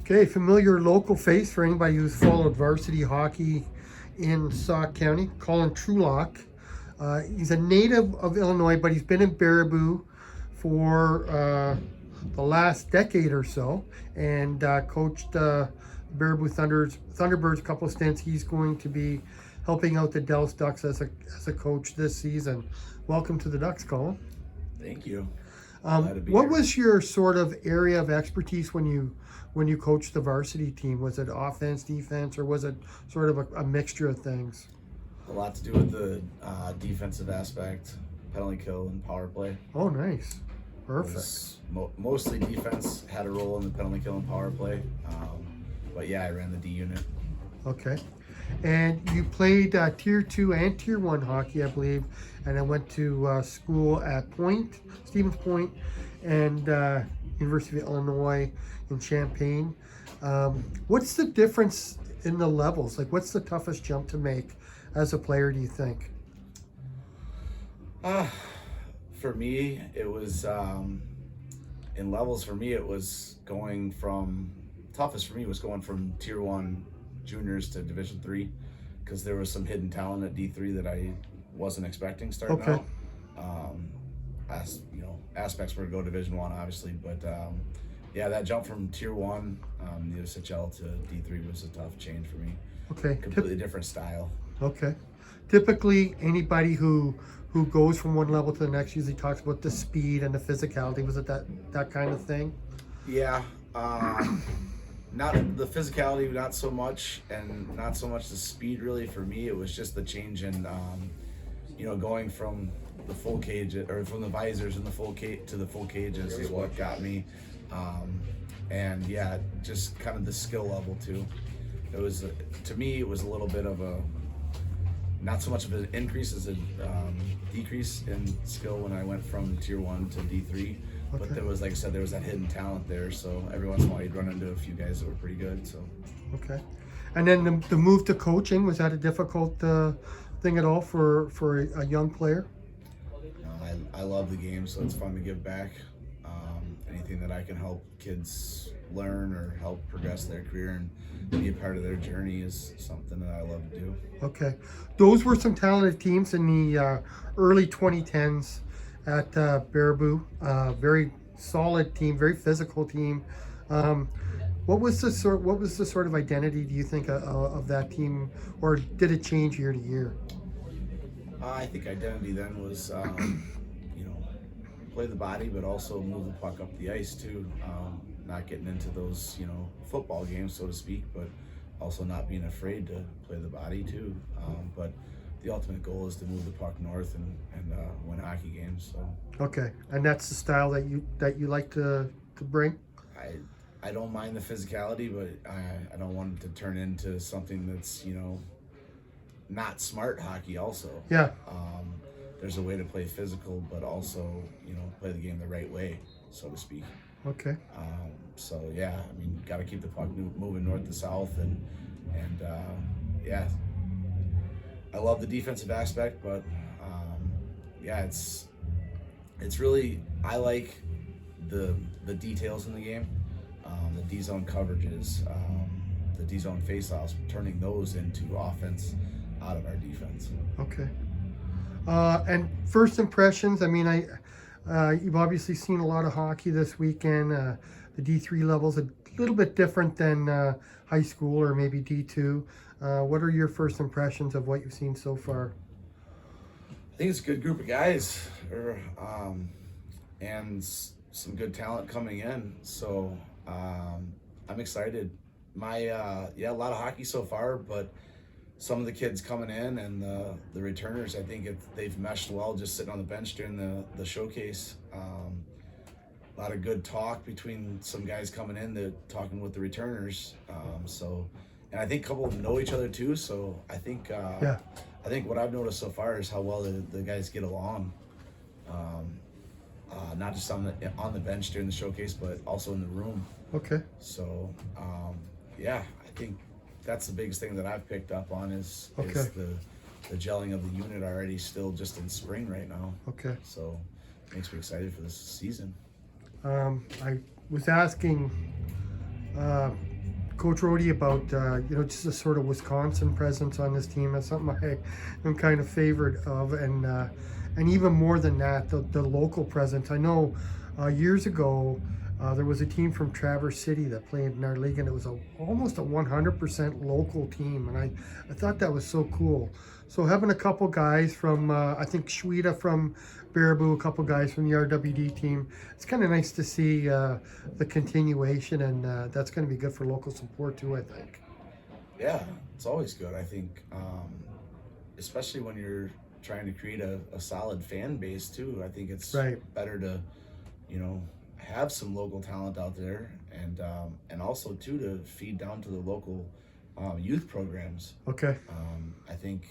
Okay, familiar local face for anybody who's followed varsity hockey in Sauk County, Colin Trulock. He's a native of Illinois, but he's been in Baraboo for the last decade or so, and coached Baraboo Thunderbirds a couple of stints. He's going to be helping out the Dells Ducks as a coach this season. Welcome to the Ducks, Colin. Thank you. Glad to be What here. was your sort of area of expertise when you coached the varsity team? Was it offense, defense, or was it sort of a mixture of things? A lot to do with the defensive aspect, penalty kill, and power play. Oh, nice. It Perfect. was mostly defense had a role in the penalty kill and power play. But yeah, I ran the D unit. Okay. And you played Tier 2 and Tier 1 hockey, I believe, and I went to school at Stevens Point, and University of Illinois in Champaign. What's the difference in the levels? Like, what's the toughest jump to make as a player, do you think? For me, it was in levels. For me, it was going from toughest for me was going from Tier 1 juniors to Division 3, because there was some hidden talent at D3 that I wasn't expecting starting Okay. out. As you know, aspects were to go Division 1, obviously, but yeah, that jump from Tier 1, the USHL to D3 was a tough change for me. Okay. Completely different style. Okay. Typically, anybody who goes from one level to the next usually talks about the speed and the physicality. Was it that kind of thing? Yeah, not the physicality, not so much, and not so much the speed. Really, for me, it was just the change in, going from the full cage or from the visors and the full cage to the full cages is what got me. And yeah, just kind of the skill level too. It was to me, it was a little bit of a not so much of an increase as a decrease in skill when I went from Tier 1 to D3. But Okay. there was, like I said, there was that hidden talent there. So every once in a while, you'd run into a few guys that were pretty good. So Okay. And then the move to coaching, was that a difficult thing at all for a young player? I love the game, so it's fun to give back. Anything that I can help kids learn or help progress their career and be a part of their journey is something that I love to do. Okay. Those were some talented teams in the early 2010s at Baraboo. Very solid team, very physical team. What was the sort of identity, do you think, of that team, or did it change year to year? I think identity then was, play the body, but also move the puck up the ice too. Not getting into those, football games, so to speak, but also not being afraid to play the body too. But the ultimate goal is to move the puck north and win hockey games. So Okay, and that's the style that you like to bring. I don't mind the physicality, but I don't want it to turn into something that's not smart hockey. Also, Yeah. there's a way to play physical, but also play the game the right way, so to speak. Okay. So yeah, I mean, got to keep the puck moving north to south, and yeah, I love the defensive aspect, but yeah, it's really, I like the details in the game, the D zone coverages, the D zone faceoffs, turning those into offense out of our defense. Okay. And first impressions, I mean, you've obviously seen a lot of hockey this weekend. The D3 level's a little bit different than high school or maybe D2. What are your first impressions of what you've seen so far? I think it's a good group of guys, and some good talent coming in. So I'm excited. A lot of hockey so far, but some of the kids coming in and the returners, I think they've meshed well just sitting on the bench during the showcase. A lot of good talk between some guys coming in, talking with the returners. And I think a couple of them know each other too. So I think I think what I've noticed so far is how well the guys get along. Not just on the bench during the showcase, but also in the room. Okay. So yeah, I think that's the biggest thing that I've picked up on is the gelling of the unit already, still just in spring right now. Okay. So makes me excited for this season. I was asking Coach Rhodey, about just a sort of Wisconsin presence on this team. That's something I am kind of favored of, and even more than that, the local presence. I know years ago there was a team from Traverse City that played in our league, and it was almost a 100% local team, and I thought that was so cool. So having a couple guys from I think Schweda from Baraboo, a couple guys from the RWD team, it's kind of nice to see the continuation, and that's going to be good for local support too, I think. Yeah, it's always good. I think, especially when you're trying to create a solid fan base too. I think it's Right. better to, have some local talent out there, and also too to feed down to the local youth programs. Okay. I think,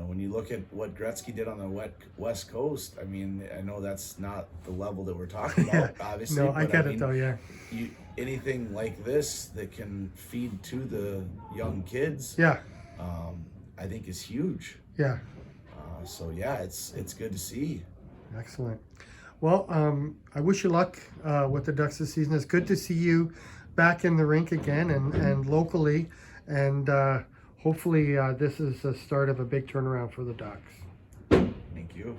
when you look at what Gretzky did on the West Coast, I mean, I know that's not the level that we're talking about, obviously. No, I but get it though, yeah. Anything like this that can feed to the young kids, Yeah, I think is huge. yeah. So yeah, it's good to see. Excellent. Well, I wish you luck with the Ducks this season. It's good to see you back in the rink again and locally, and hopefully this is the start of a big turnaround for the Ducks. Thank you.